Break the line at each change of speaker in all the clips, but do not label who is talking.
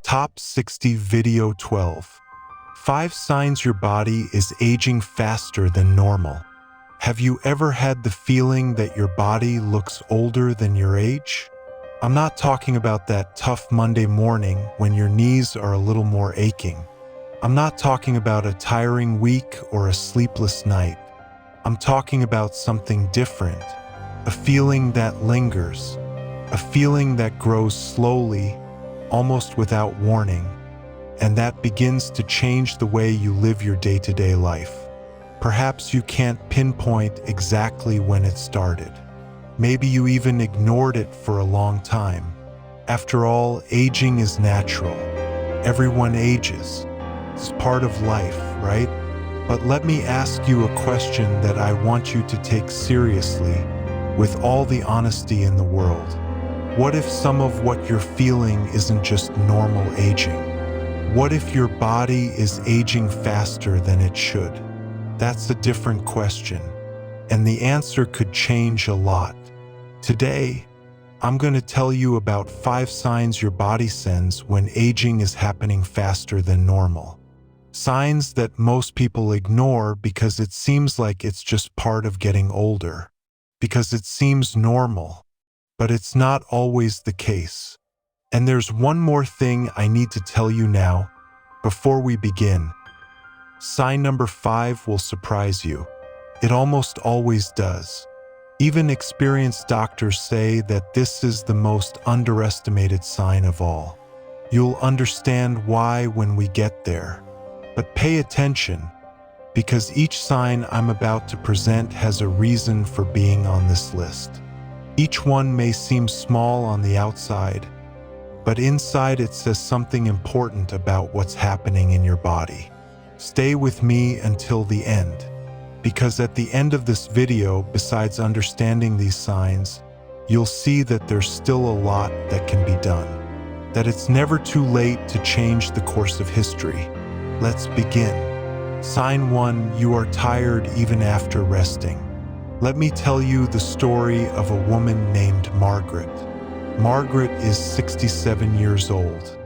Top 60 Video 12. 5 signs your body is aging faster than normal. Have you ever had the feeling that your body looks older than your age? I'm not talking about that tough Monday morning when your knees are a little more aching. I'm not talking about a tiring week or a sleepless night. I'm talking about something different, a feeling that lingers, a feeling that grows slowly, almost without warning, and that begins to change the way you live your day-to-day life. Perhaps you can't pinpoint exactly when it started. Maybe you even ignored it for a long time. After all, aging is natural. Everyone ages. It's part of life, right? But let me ask you a question that I want you to take seriously, with all the honesty in the world. What if some of what you're feeling isn't just normal aging? What if your body is aging faster than it should? That's a different question, and the answer could change a lot. Today, I'm going to tell you about 5 signs your body sends when aging is happening faster than normal. Signs that most people ignore because it seems like it's just part of getting older, because it seems normal. But it's not always the case. And there's one more thing I need to tell you now, before we begin. Sign number 5 will surprise you. It almost always does. Even experienced doctors say that this is the most underestimated sign of all. You'll understand why when we get there. But pay attention, because each sign I'm about to present has a reason for being on this list. Each one may seem small on the outside, but inside it says something important about what's happening in your body. Stay with me until the end, because at the end of this video, besides understanding these signs, you'll see that there's still a lot that can be done, that it's never too late to change the course of history. Let's begin. Sign 1, you are tired even after resting. Let me tell you the story of a woman named Margaret. Margaret is 67 years old.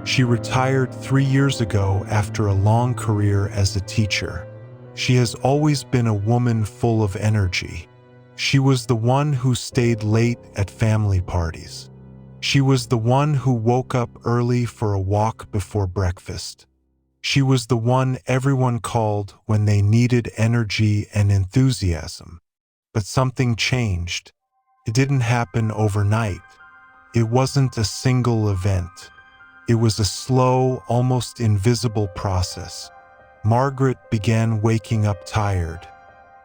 She retired 3 years ago after a long career as a teacher. She has always been a woman full of energy. She was the one who stayed late at family parties. She was the one who woke up early for a walk before breakfast. She was the one everyone called when they needed energy and enthusiasm. But something changed. It didn't happen overnight. It wasn't a single event. It was a slow, almost invisible process. Margaret began waking up tired.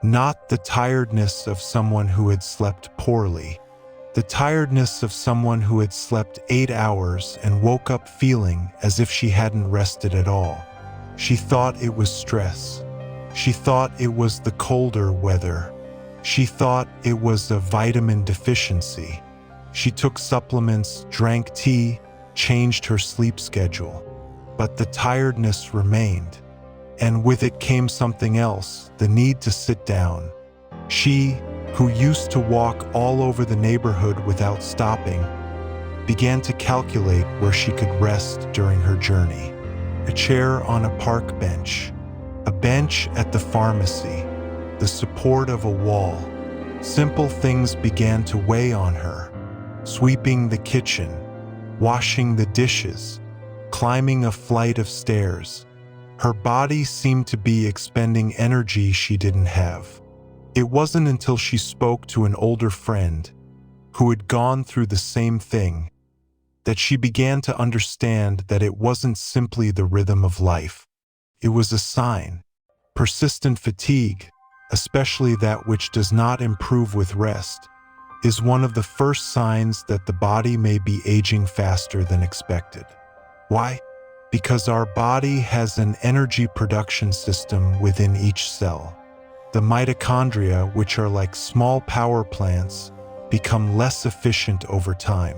Not the tiredness of someone who had slept poorly. The tiredness of someone who had slept 8 hours and woke up feeling as if she hadn't rested at all. She thought it was stress. She thought it was the colder weather. She thought it was a vitamin deficiency. She took supplements, drank tea, changed her sleep schedule. But the tiredness remained. And with it came something else, the need to sit down. She, who used to walk all over the neighborhood without stopping, began to calculate where she could rest during her journey. A chair on a park bench, a bench at the pharmacy, the support of a wall. Simple things began to weigh on her. Sweeping the kitchen, washing the dishes, climbing a flight of stairs. Her body seemed to be expending energy she didn't have. It wasn't until she spoke to an older friend who had gone through the same thing that she began to understand that it wasn't simply the rhythm of life. It was a sign. Persistent fatigue, especially that which does not improve with rest, is one of the first signs that the body may be aging faster than expected. Why? Because our body has an energy production system within each cell. The mitochondria, which are like small power plants, become less efficient over time.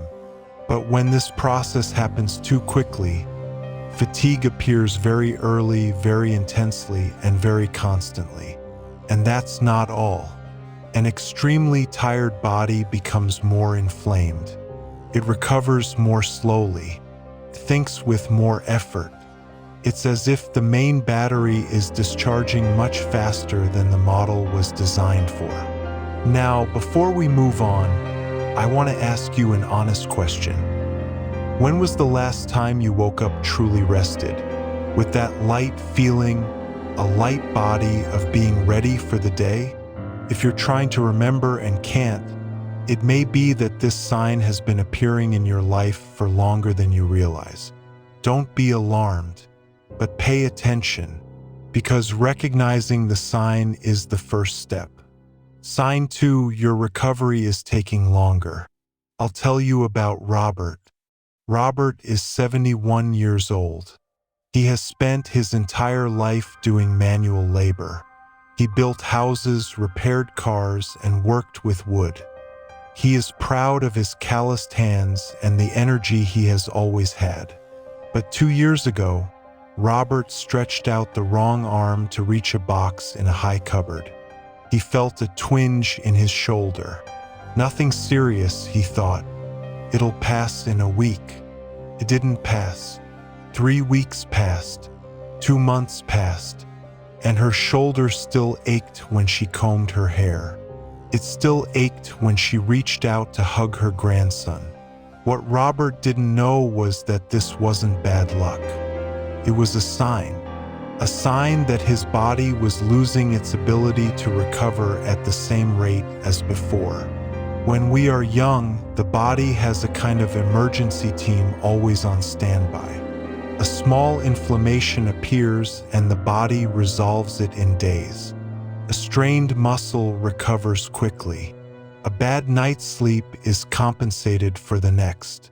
But when this process happens too quickly, fatigue appears very early, very intensely, and very constantly. And that's not all. An extremely tired body becomes more inflamed. It recovers more slowly. thinks with more effort. It's as if the main battery is discharging much faster than the model was designed for. Now, before we move on, I want to ask you an honest question. When was the last time you woke up truly rested, with that light feeling, a light body of being ready for the day? If you're trying to remember and can't, it may be that this sign has been appearing in your life for longer than you realize. Don't be alarmed, but pay attention, because recognizing the sign is the first step. Sign 2, your recovery is taking longer. I'll tell you about Robert. Robert is 71 years old. He has spent his entire life doing manual labor. He built houses, repaired cars, and worked with wood. He is proud of his calloused hands and the energy he has always had. But 2 years ago, Robert stretched out the wrong arm to reach a box in a high cupboard. He felt a twinge in his shoulder. Nothing serious, he thought. It'll pass in a week. It didn't pass. 3 weeks passed. 2 months passed. And her shoulder still ached when she combed her hair. It still ached when she reached out to hug her grandson. What Robert didn't know was that this wasn't bad luck. It was a sign that his body was losing its ability to recover at the same rate as before. When we are young, the body has a kind of emergency team always on standby. A small inflammation appears and the body resolves it in days. A strained muscle recovers quickly. A bad night's sleep is compensated for the next.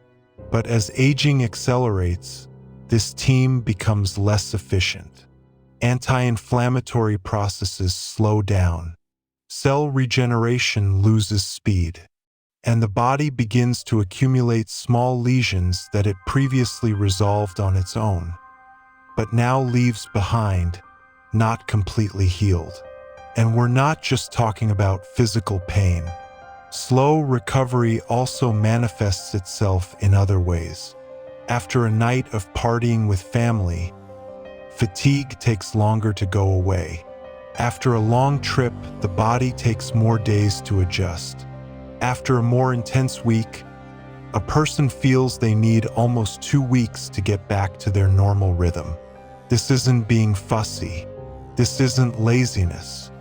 But as aging accelerates, this team becomes less efficient. Anti-inflammatory processes slow down. Cell regeneration loses speed. And the body begins to accumulate small lesions that it previously resolved on its own, but now leaves behind, not completely healed. And we're not just talking about physical pain. Slow recovery also manifests itself in other ways. After a night of partying with family, fatigue takes longer to go away. After a long trip, the body takes more days to adjust. After a more intense week, a person feels they need almost 2 weeks to get back to their normal rhythm. This isn't being fussy. This isn't laziness.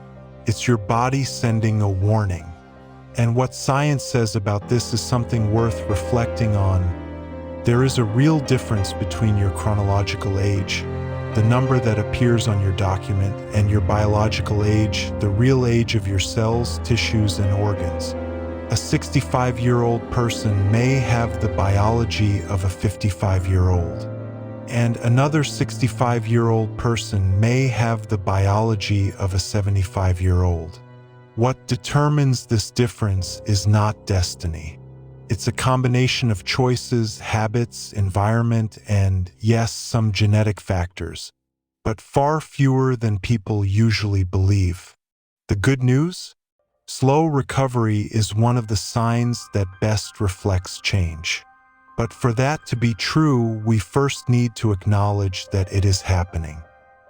It's your body sending a warning. And what science says about this is something worth reflecting on. There is a real difference between your chronological age, the number that appears on your document, and your biological age, the real age of your cells, tissues, and organs. A 65-year-old person may have the biology of a 55-year-old, and another 65-year-old person may have the biology of a 75-year-old. What determines this difference is not destiny. It's a combination of choices, habits, environment, and, yes, some genetic factors, but far fewer than people usually believe. The good news? Slow recovery is one of the signs that best reflects change. But for that to be true, we first need to acknowledge that it is happening.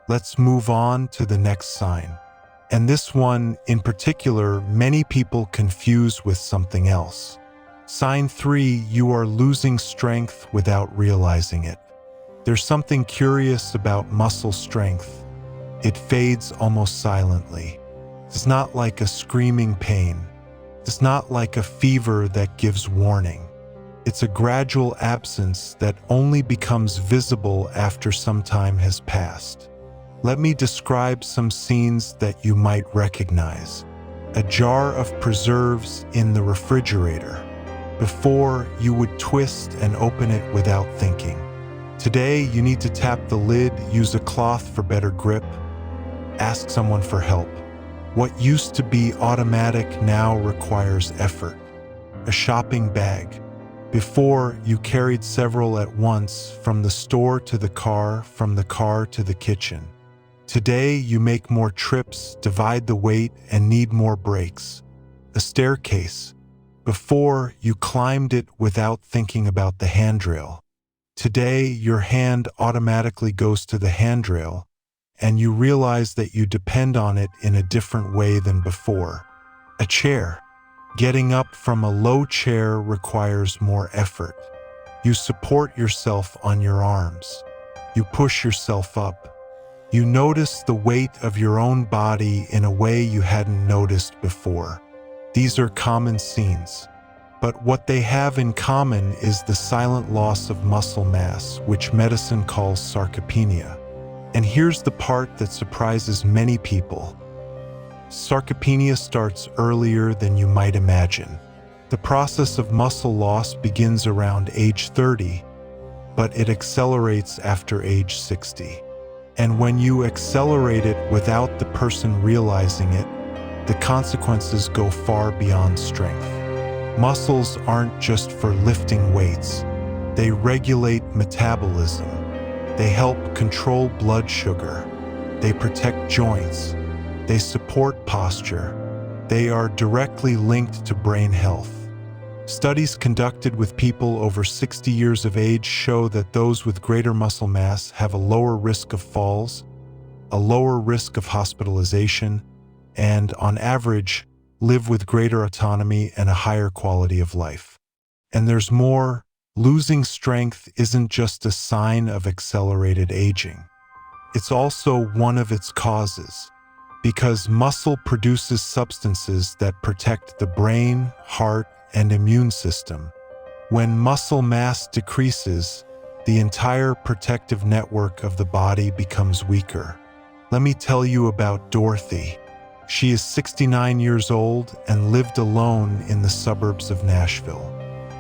Let's move on to the next sign. And this one, in particular, many people confuse with something else. Sign 3, you are losing strength without realizing it. There's something curious about muscle strength. It fades almost silently. It's not like a screaming pain. It's not like a fever that gives warning. It's a gradual absence that only becomes visible after some time has passed. Let me describe some scenes that you might recognize. A jar of preserves in the refrigerator. Before, you would twist and open it without thinking. Today, you need to tap the lid, use a cloth for better grip, ask someone for help. What used to be automatic now requires effort. A shopping bag. Before, you carried several at once, from the store to the car, from the car to the kitchen. Today, you make more trips, divide the weight, and need more breaks. A staircase. Before, you climbed it without thinking about the handrail. Today, your hand automatically goes to the handrail, and you realize that you depend on it in a different way than before. A chair. Getting up from a low chair requires more effort. You support yourself on your arms. You push yourself up. You notice the weight of your own body in a way you hadn't noticed before. These are common scenes, but what they have in common is the silent loss of muscle mass, which medicine calls sarcopenia. And here's the part that surprises many people. Sarcopenia starts earlier than you might imagine. The process of muscle loss begins around age 30, but it accelerates after age 60. And when you accelerate it without the person realizing it, the consequences go far beyond strength. Muscles aren't just for lifting weights. They regulate metabolism. They help control blood sugar. They protect joints. They support posture. They are directly linked to brain health. Studies conducted with people over 60 years of age show that those with greater muscle mass have a lower risk of falls, a lower risk of hospitalization, and, on average, live with greater autonomy and a higher quality of life. And there's more. Losing strength isn't just a sign of accelerated aging. It's also one of its causes, because muscle produces substances that protect the brain, heart, and immune system. When muscle mass decreases, the entire protective network of the body becomes weaker. Let me tell you about Dorothy. She is 69 years old and lived alone in the suburbs of Nashville.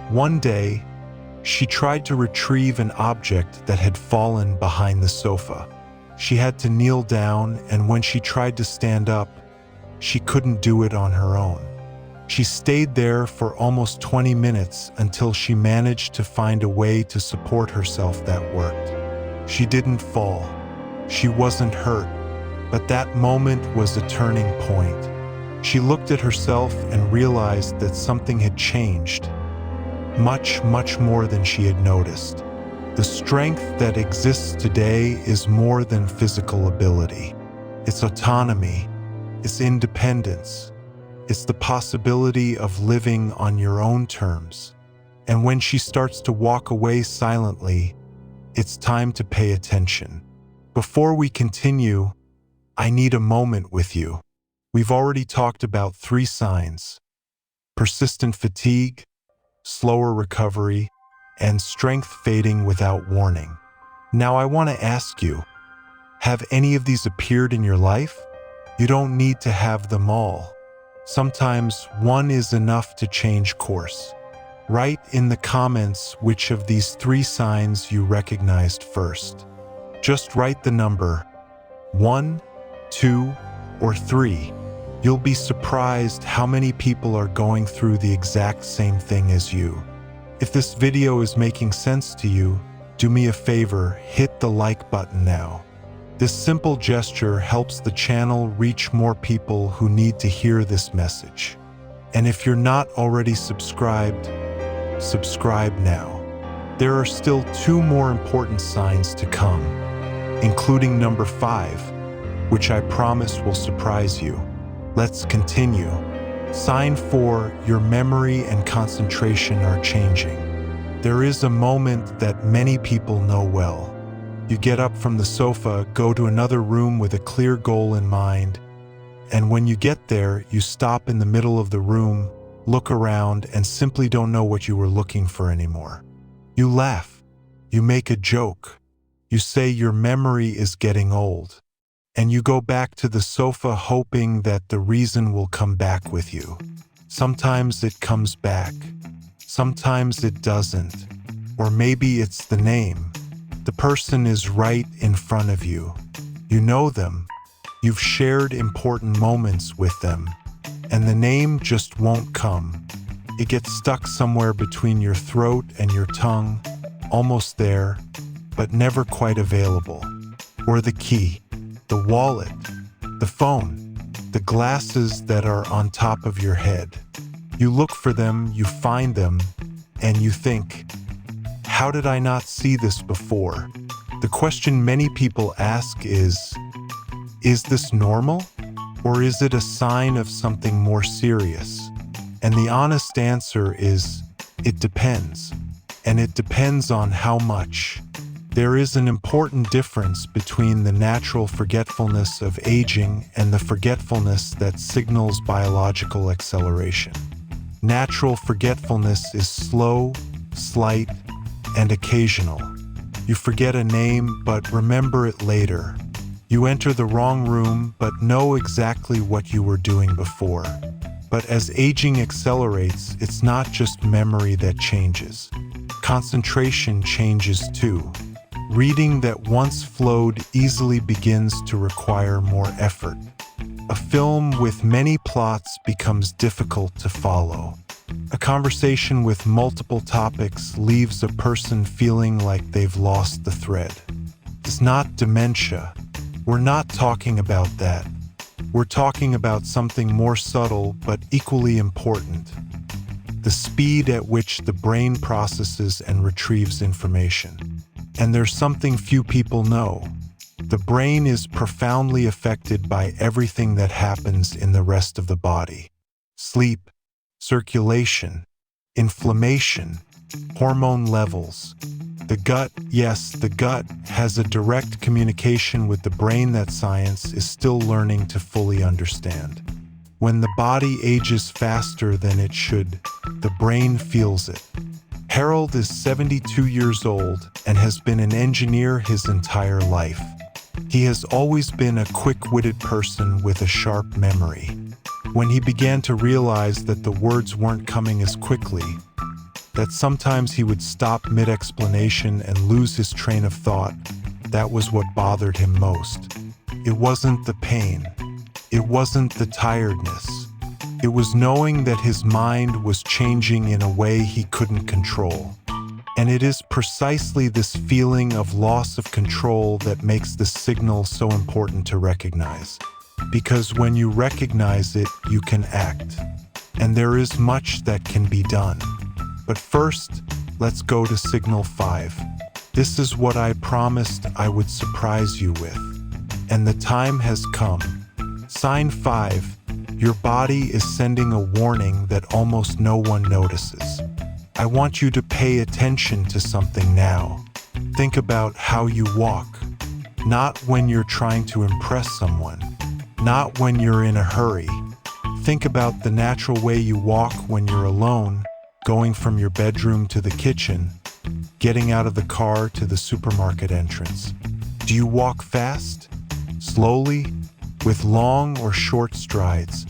One day, she tried to retrieve an object that had fallen behind the sofa. She had to kneel down, and when she tried to stand up, she couldn't do it on her own. She stayed there for almost 20 minutes until she managed to find a way to support herself that worked. She didn't fall. She wasn't hurt, but that moment was a turning point. She looked at herself and realized that something had changed, much, much more than she had noticed. The strength that exists today is more than physical ability. It's autonomy. It's independence. It's the possibility of living on your own terms. And when she starts to walk away silently, it's time to pay attention. Before we continue, I need a moment with you. We've already talked about 3 signs: persistent fatigue, slower recovery, and strength fading without warning. Now I want to ask you, have any of these appeared in your life? You don't need to have them all. Sometimes one is enough to change course. Write in the comments which of these 3 signs you recognized first. Just write the number 1, 2, or 3. You'll be surprised how many people are going through the exact same thing as you. If this video is making sense to you, do me a favor, hit the like button now. This simple gesture helps the channel reach more people who need to hear this message. And if you're not already subscribed, subscribe now. There are still 2 more important signs to come, including number 5, which I promise will surprise you. Let's continue. Sign 4, your memory and concentration are changing. There is a moment that many people know well. You get up from the sofa, go to another room with a clear goal in mind, and when you get there, you stop in the middle of the room, look around, and simply don't know what you were looking for anymore. You laugh. You make a joke. You say your memory is getting old. And you go back to the sofa hoping that the reason will come back with you. Sometimes it comes back. Sometimes it doesn't. Or maybe it's the name. The person is right in front of you. You know them. You've shared important moments with them. And the name just won't come. It gets stuck somewhere between your throat and your tongue, almost there, but never quite available. Or the key, the wallet, the phone, the glasses that are on top of your head. You look for them, you find them, and you think, how did I not see this before? The question many people ask is this normal? Or is it a sign of something more serious? And the honest answer is, it depends. And it depends on how much. There is an important difference between the natural forgetfulness of aging and the forgetfulness that signals biological acceleration. Natural forgetfulness is slow, slight, and occasional. You forget a name but remember it later. You enter the wrong room but know exactly what you were doing before. But as aging accelerates, it's not just memory that changes. Concentration changes too. Reading that once flowed easily begins to require more effort. A film with many plots becomes difficult to follow. A conversation with multiple topics leaves a person feeling like they've lost the thread. It's not dementia. We're not talking about that. We're talking about something more subtle but equally important. The speed at which the brain processes and retrieves information. And there's something few people know. The brain is profoundly affected by everything that happens in the rest of the body. Sleep, circulation, inflammation, hormone levels. The gut, yes, the gut has a direct communication with the brain that science is still learning to fully understand. When the body ages faster than it should, the brain feels it. Harold is 72 years old and has been an engineer his entire life. He has always been a quick-witted person with a sharp memory. When he began to realize that the words weren't coming as quickly, that sometimes he would stop mid-explanation and lose his train of thought, that was what bothered him most. It wasn't the pain. It wasn't the tiredness. It was knowing that his mind was changing in a way he couldn't control. And it is precisely this feeling of loss of control that makes the signal so important to recognize. Because when you recognize it, you can act. And there is much that can be done. But first, let's go to signal 5. This is what I promised I would surprise you with. And the time has come. Sign 5. Your body is sending a warning that almost no one notices. I want you to pay attention to something now. Think about how you walk. Not when you're trying to impress someone. Not when you're in a hurry. Think about the natural way you walk when you're alone, going from your bedroom to the kitchen, getting out of the car to the supermarket entrance. Do you walk fast? Slowly? With long or short strides?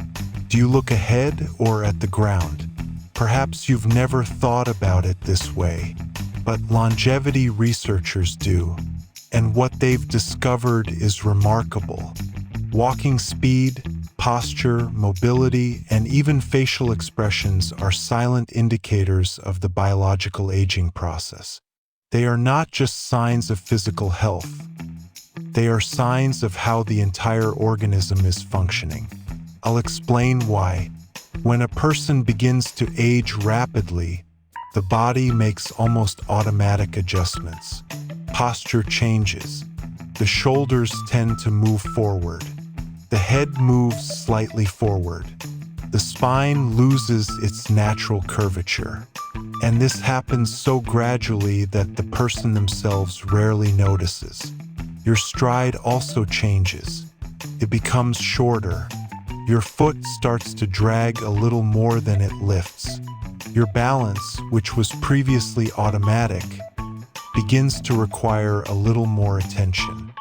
Do you look ahead or at the ground? Perhaps you've never thought about it this way, but longevity researchers do, and what they've discovered is remarkable. Walking speed, posture, mobility, and even facial expressions are silent indicators of the biological aging process. They are not just signs of physical health. They are signs of how the entire organism is functioning. I'll explain why. When a person begins to age rapidly, the body makes almost automatic adjustments. Posture changes. The shoulders tend to move forward. The head moves slightly forward. The spine loses its natural curvature. And this happens so gradually that the person themselves rarely notices. Your stride also changes. It becomes shorter. Your foot starts to drag a little more than it lifts. Your balance, which was previously automatic, begins to require a little more attention.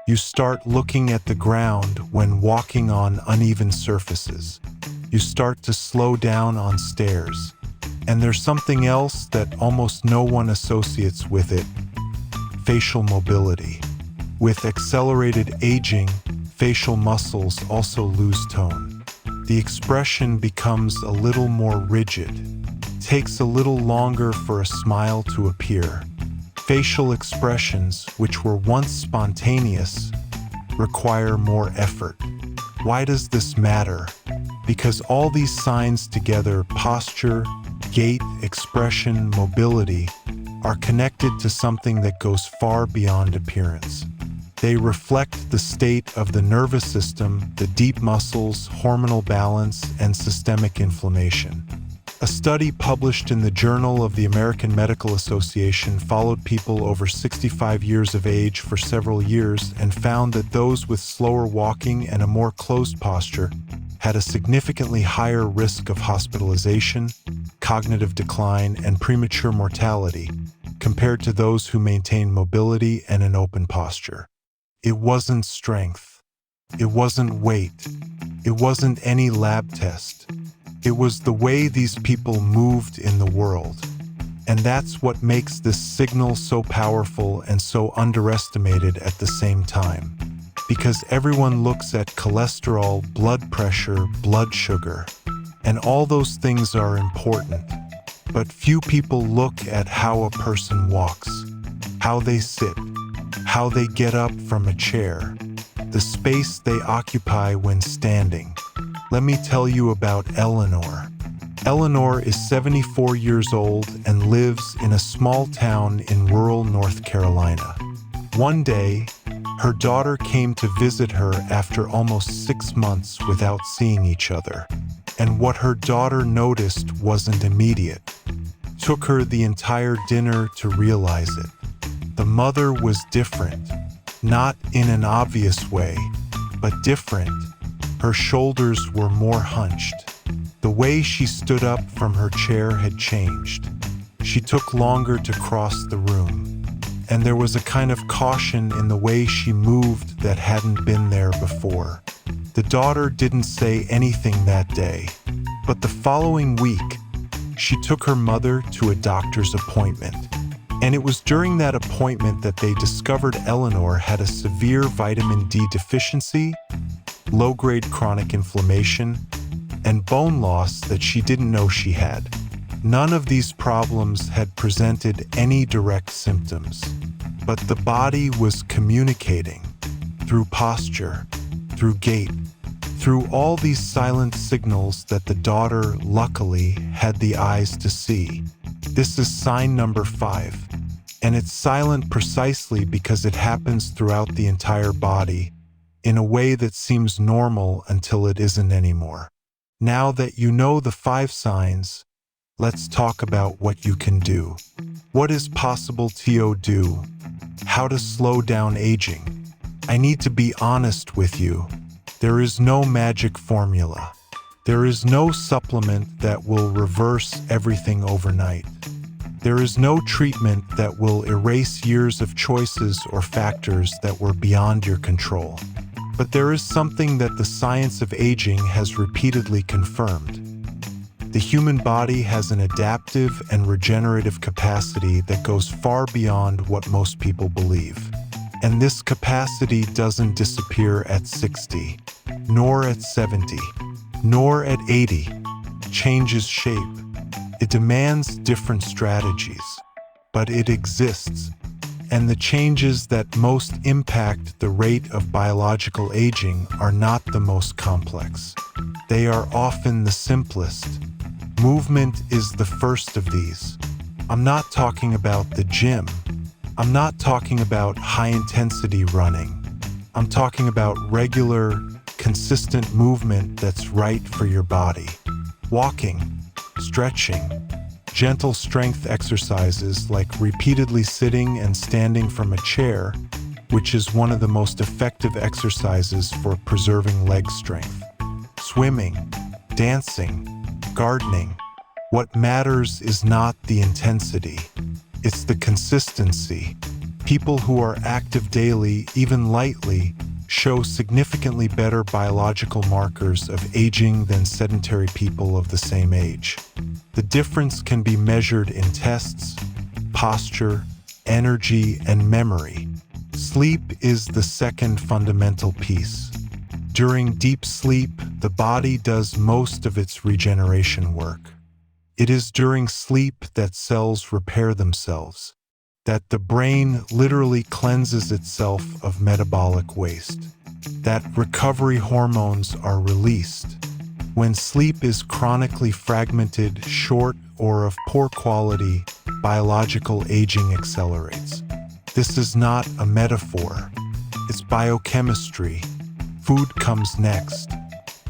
You start looking at the ground when walking on uneven surfaces. You start to slow down on stairs. And there's something else that almost no one associates with it: facial mobility. With accelerated aging, facial muscles also lose tone. The expression becomes a little more rigid. It takes a little longer for a smile to appear. Facial expressions, which were once spontaneous, require more effort. Why does this matter? Because all these signs together, posture, gait, expression, mobility, are connected to something that goes far beyond appearance. They reflect the state of the nervous system, the deep muscles, hormonal balance, and systemic inflammation. A study published in the Journal of the American Medical Association followed people over 65 years of age for several years and found that those with slower walking and a more closed posture had a significantly higher risk of hospitalization, cognitive decline, and premature mortality compared to those who maintained mobility and an open posture. It wasn't strength. It wasn't weight. It wasn't any lab test. It was the way these people moved in the world. And that's what makes this signal so powerful and so underestimated at the same time. Because everyone looks at cholesterol, blood pressure, blood sugar, and all those things are important. But few people look at how a person walks, how they sit, how they get up from a chair, the space they occupy when standing. Let me tell you about Eleanor. Eleanor is 74 years old and lives in a small town in rural North Carolina. One day, her daughter came to visit her after almost 6 months without seeing each other. And what her daughter noticed wasn't immediate. Took her the entire dinner to realize it. The mother was different, not in an obvious way, but different. Her shoulders were more hunched. The way she stood up from her chair had changed. She took longer to cross the room, and there was a kind of caution in the way she moved that hadn't been there before. The daughter didn't say anything that day, but the following week, she took her mother to a doctor's appointment. And it was during that appointment that they discovered Eleanor had a severe vitamin D deficiency, low-grade chronic inflammation, and bone loss that she didn't know she had. None of these problems had presented any direct symptoms, but the body was communicating through posture, through gait, through all these silent signals that the daughter, luckily, had the eyes to see. This is sign number 5, and it's silent precisely because it happens throughout the entire body in a way that seems normal until it isn't anymore. Now that you know the 5 signs, let's talk about what you can do. What is possible to do? How to slow down aging? I need to be honest with you. There is no magic formula. There is no supplement that will reverse everything overnight. There is no treatment that will erase years of choices or factors that were beyond your control. But there is something that the science of aging has repeatedly confirmed. The human body has an adaptive and regenerative capacity that goes far beyond what most people believe. And this capacity doesn't disappear at 60, nor at 70, nor at 80. Changes shape. It demands different strategies, but it exists. And the changes that most impact the rate of biological aging are not the most complex. They are often the simplest. Movement is the first of these. I'm not talking about the gym. I'm not talking about high-intensity running. I'm talking about regular, consistent movement that's right for your body. Walking, stretching, gentle strength exercises like repeatedly sitting and standing from a chair, which is one of the most effective exercises for preserving leg strength. Swimming, dancing, gardening. What matters is not the intensity, it's the consistency. People who are active daily, even lightly, show significantly better biological markers of aging than sedentary people of the same age. The difference can be measured in tests, posture, energy, and memory. Sleep is the second fundamental piece. During deep sleep, the body does most of its regeneration work. It is during sleep that cells repair themselves, that the brain literally cleanses itself of metabolic waste, that recovery hormones are released. When sleep is chronically fragmented, short, or of poor quality, biological aging accelerates. This is not a metaphor. It's biochemistry. Food comes next.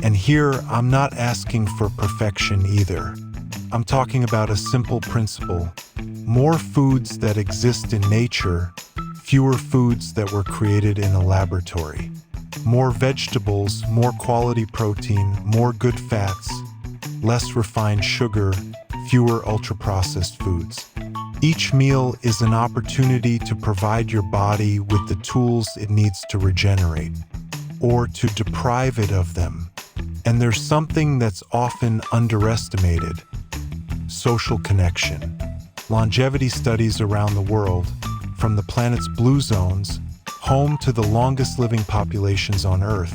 And here, I'm not asking for perfection either. I'm talking about a simple principle. More foods that exist in nature, fewer foods that were created in a laboratory. More vegetables, more quality protein, more good fats, less refined sugar, fewer ultra-processed foods. Each meal is an opportunity to provide your body with the tools it needs to regenerate, or to deprive it of them. And there's something that's often underestimated: social connection. Longevity studies around the world, from the planet's blue zones, home to the longest living populations on Earth,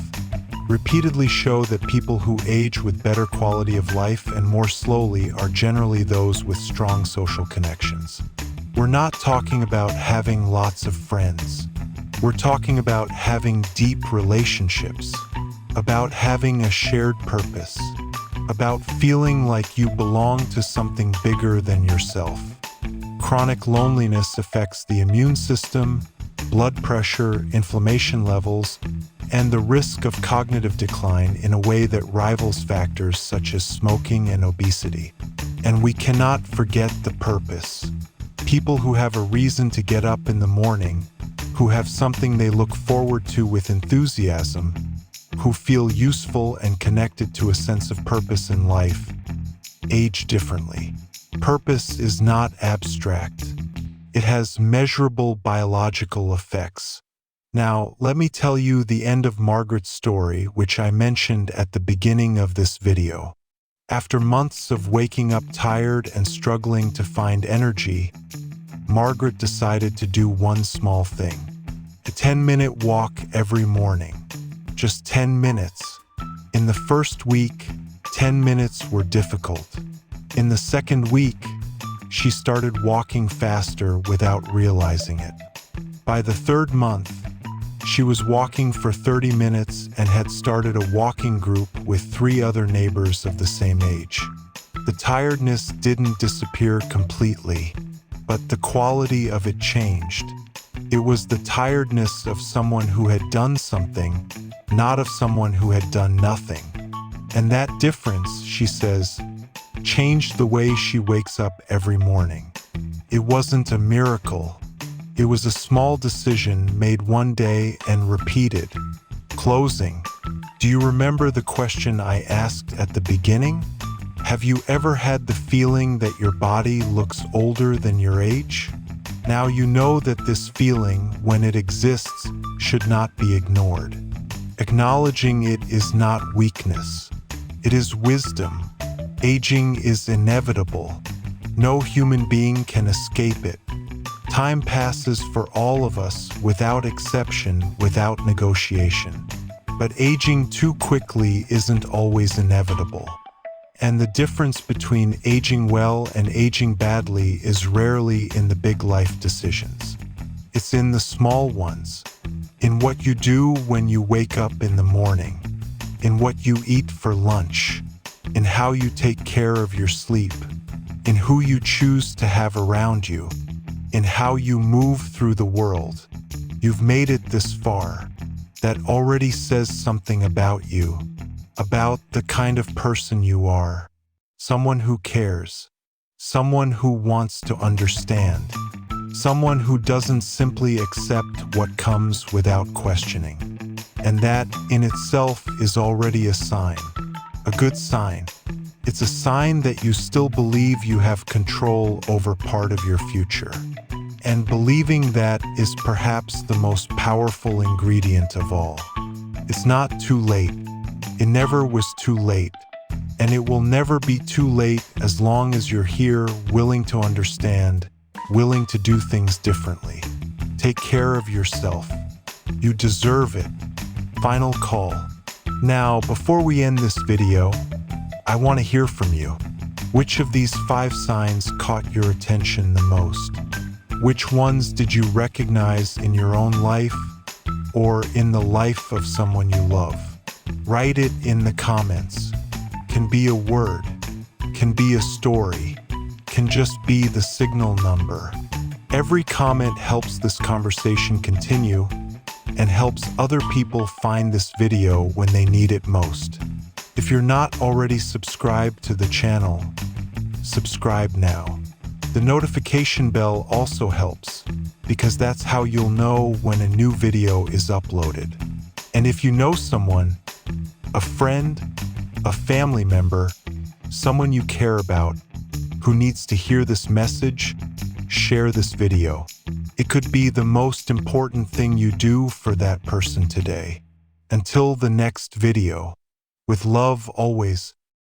repeatedly show that people who age with better quality of life and more slowly are generally those with strong social connections. We're not talking about having lots of friends. We're talking about having deep relationships, about having a shared purpose, about feeling like you belong to something bigger than yourself. Chronic loneliness affects the immune system, blood pressure, inflammation levels, and the risk of cognitive decline in a way that rivals factors such as smoking and obesity. And we cannot forget the purpose. People who have a reason to get up in the morning, who have something they look forward to with enthusiasm, who feel useful and connected to a sense of purpose in life, age differently. Purpose is not abstract. It has measurable biological effects. Now, let me tell you the end of Margaret's story, which I mentioned at the beginning of this video. After months of waking up tired and struggling to find energy, Margaret decided to do one small thing: a 10-minute walk every morning. Just 10 minutes. In the first week, 10 minutes were difficult. In the second week, she started walking faster without realizing it. By the third month, she was walking for 30 minutes and had started a walking group with 3 other neighbors of the same age. The tiredness didn't disappear completely, but the quality of it changed. It was the tiredness of someone who had done something, not of someone who had done nothing. And that difference, she says, changed the way she wakes up every morning. It wasn't a miracle. It was a small decision made one day and repeated. Closing. Do you remember the question I asked at the beginning? Have you ever had the feeling that your body looks older than your age? Now you know that this feeling, when it exists, should not be ignored. Acknowledging it is not weakness. It is wisdom. Aging is inevitable. No human being can escape it. Time passes for all of us without exception, without negotiation. But aging too quickly isn't always inevitable. And the difference between aging well and aging badly is rarely in the big life decisions. It's in the small ones. In what you do when you wake up in the morning. In what you eat for lunch. In how you take care of your sleep, in who you choose to have around you, in how you move through the world. You've made it this far. That already says something about you, about the kind of person you are. Someone who cares, someone who wants to understand, someone who doesn't simply accept what comes without questioning. And that, in itself, is already a sign. A good sign. It's a sign that you still believe you have control over part of your future. And believing that is perhaps the most powerful ingredient of all. It's not too late. It never was too late. And it will never be too late as long as you're here, willing to understand, willing to do things differently. Take care of yourself. You deserve it. Final call. Now, before we end this video, I want to hear from you. Which of these 5 signs caught your attention the most? Which ones did you recognize in your own life or in the life of someone you love? Write it in the comments. Can be a word, can be a story, can just be the signal number. Every comment helps this conversation continue and helps other people find this video when they need it most. If you're not already subscribed to the channel, subscribe now. The notification bell also helps because that's how you'll know when a new video is uploaded. And if you know someone, a friend, a family member, someone you care about, who needs to hear this message, share this video. It could be the most important thing you do for that person today. Until the next video, with love always,